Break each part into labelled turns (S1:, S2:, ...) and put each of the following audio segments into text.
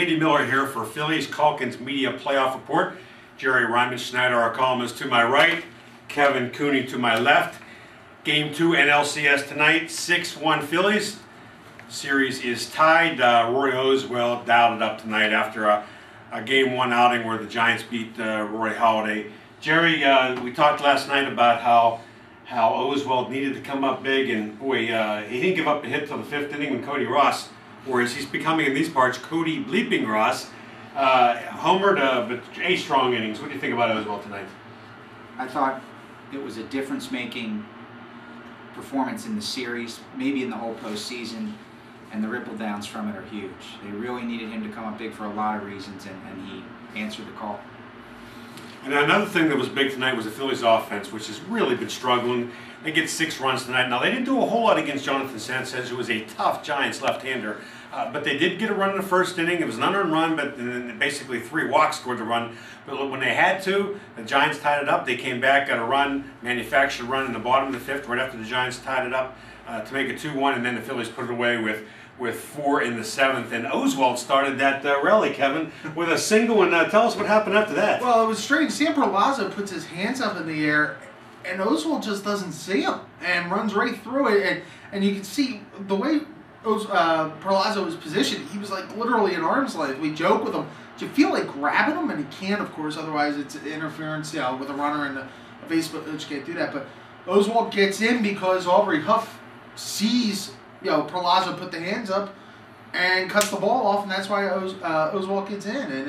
S1: J.D. Miller here for Phillies Calkins Media Playoff Report. Jerry Reimenschneider, our columnist, to my right. Kevin Cooney to my left. Game 2 NLCS tonight, 6-1 Phillies. Series is tied. Roy Oswalt dialed it up tonight after a Game 1 outing where the Giants beat Roy Halladay. Jerry, we talked last night about how Oswalt needed to come up big, and boy, he didn't give up a hit till the 5th inning when Cody Ross, whereas he's becoming in these parts Cody Bleeping Ross, homered, but 8 strong innings. What do you think about Oswalt tonight?
S2: I thought it was a difference-making performance in the series, maybe in the whole postseason, and the ripple downs from it are huge. They really needed him to come up big for a lot of reasons, and he answered the call.
S1: And another thing that was big tonight was the Phillies offense, which has really been struggling. They get 6 runs tonight. Now, they didn't do a whole lot against Jonathan Sanchez, who was a tough Giants left-hander. But they did get a run in the first inning. It was an unearned run, but then basically 3 walks scored the run. But when they had to, the Giants tied it up. They came back, got a run, manufactured a run in the bottom of the 5th, right after the Giants tied it up to make it 2-1, and then the Phillies put it away with 4 in the 7th. And Oswalt started that rally, Kevin, with a single. And tell us what happened after that.
S3: Well, it was strange. Sam Perlaza puts his hands up in the air, and Oswalt just doesn't see him and runs right through it. And you can see the way Perlaza was positioned. He was like literally an arm's length. We joke with him. Do you feel like grabbing him? And he can't, of course. Otherwise, it's interference, with a runner and a base coach can't do that. But Oswalt gets in because Aubrey Huff sees Perlaza put the hands up and cuts the ball off, and that's why Oswalt gets in. And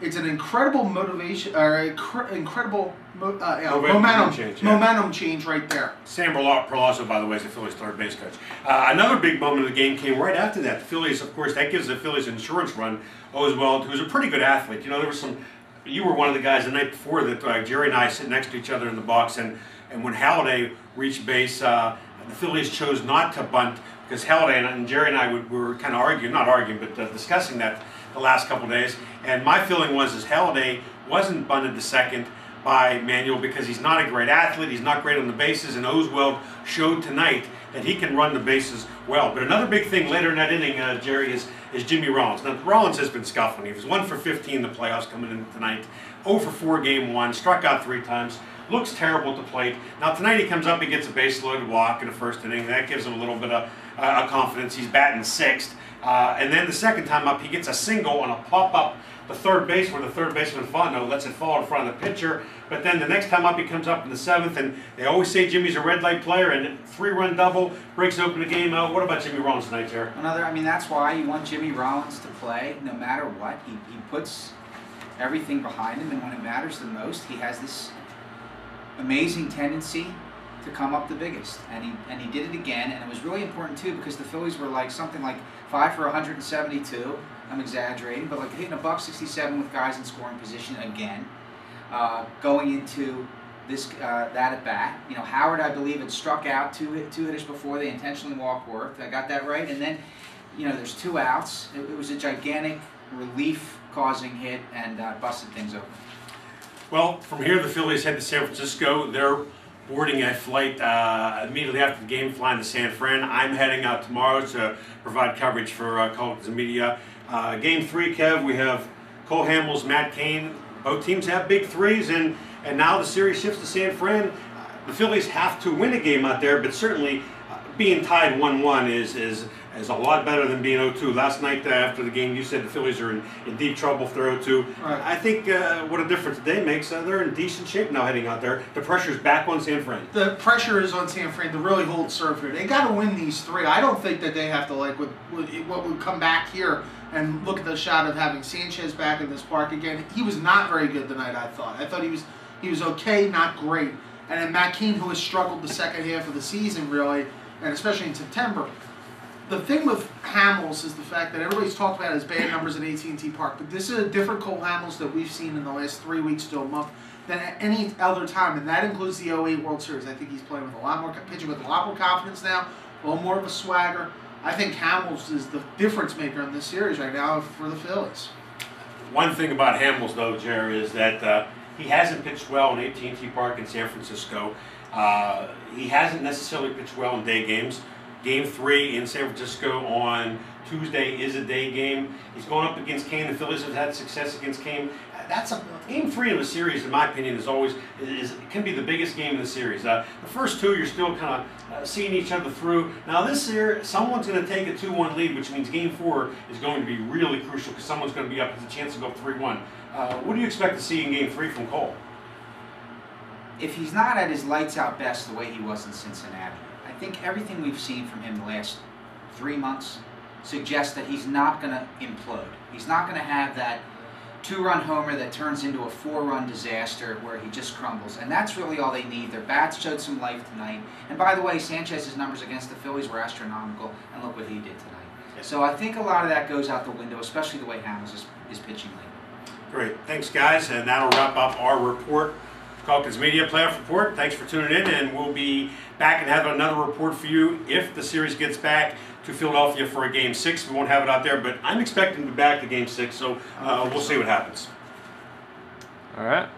S3: it's an incredible motivation, or incredible momentum change right there. Sam
S1: Perlaza, by the way, is the Phillies' third base coach. Another big moment of the game came right after that. The Phillies, of course, that gives the Phillies insurance run. Oswalt, who's a pretty good athlete. There was some. You were one of the guys the night before that Jerry and I sit next to each other in the box, and when Halladay reached base, the Phillies chose not to bunt because Halladay and Jerry and I were kind of discussing that the last couple of days. And my feeling was Halladay wasn't bunted to second by Manuel because he's not a great athlete, he's not great on the bases, and Oswalt showed tonight that he can run the bases well. But another big thing later in that inning, Jerry, is Jimmy Rollins. Now, Rollins has been scuffling. He was 1 for 15 in the playoffs coming in tonight, 0 for 4 Game 1, struck out 3 times. Looks terrible at the plate. Now tonight he comes up, he gets a base-loaded walk in the first inning. That gives him a little bit of confidence. He's batting 6th. And then the second time up, he gets a single on a pop-up the third base where the third baseman Fontenot lets it fall in front of the pitcher. But then the next time up, he comes up in the 7th, and they always say Jimmy's a red light player, and 3-run double breaks open the game out. What about Jimmy Rollins tonight, Jared?
S2: That's why you want Jimmy Rollins to play no matter what. He puts everything behind him, and when it matters the most, he has this amazing tendency to come up the biggest, and he did it again, and it was really important too because the Phillies were like something like 5 for 172. I'm exaggerating, but like hitting a $167 with guys in scoring position again. Going into this that at bat, Howard, I believe, had struck out two hitters before they intentionally walked Worth. I got that right, and then there's 2 outs. It was a gigantic relief-causing hit and busted things open.
S1: Well, from here, the Phillies head to San Francisco. They're boarding a flight immediately after the game, flying to San Fran. I'm heading out tomorrow to provide coverage for Calkins Media. Game 3, Kev, we have Cole Hamels, Matt Cain. Both teams have big threes, and now the series shifts to San Fran. The Phillies have to win a game out there, but certainly being tied 1-1 is a lot better than being 0-2. Last night after the game, you said the Phillies are in deep trouble if they're 0-2. Right. I think what a difference today makes. They're in decent shape now heading out there. The pressure's back on San Fran.
S3: The pressure is on San Fran to really hold serve here. They got to win these 3. I don't think that they have to, like, what would come back here and look at the shot of having Sanchez back in this park again. He was not very good tonight, I thought. I thought he was okay, not great. And then Matt Cain, who has struggled the second half of the season, really, and especially in September. The thing with Hamels is the fact that everybody's talked about his bad numbers at AT&T Park, but this is a different Cole Hamels that we've seen in the last 3 weeks to a month than at any other time, and that includes the 08 World Series. I think he's playing with pitching with a lot more confidence now, a little more of a swagger. I think Hamels is the difference maker in this series right now for the Phillies.
S1: One thing about Hamels, though, Jerry, is that he hasn't pitched well in AT&T Park in San Francisco. He hasn't necessarily pitched well in day games. Game 3 in San Francisco on Tuesday is a day game. He's going up against Kane. The Phillies have had success against Kane. That's a game 3 of a series, in my opinion, can be the biggest game in the series. The first 2, you're still kind of seeing each other through. Now this year, someone's going to take a 2-1 lead, which means game 4 is going to be really crucial because someone's going to be up with a chance to go up 3-1. What do you expect to see in game 3 from Cole?
S2: If he's not at his lights out best the way he was in Cincinnati, I think everything we've seen from him the last 3 months suggests that he's not going to implode. He's not going to have that 2-run homer that turns into a 4-run disaster where he just crumbles. And that's really all they need. Their bats showed some life tonight. And by the way, Sanchez's numbers against the Phillies were astronomical, and look what he did tonight. So I think a lot of that goes out the window, especially the way Hamels is pitching lately.
S1: Great. Thanks, guys. And that'll wrap up our report. Calkins Media Playoff Report. Thanks for tuning in, and we'll be back and have another report for you if the series gets back to Philadelphia for a Game 6. We won't have it out there, but I'm expecting to be back to Game 6, so we'll see what happens.
S4: All right.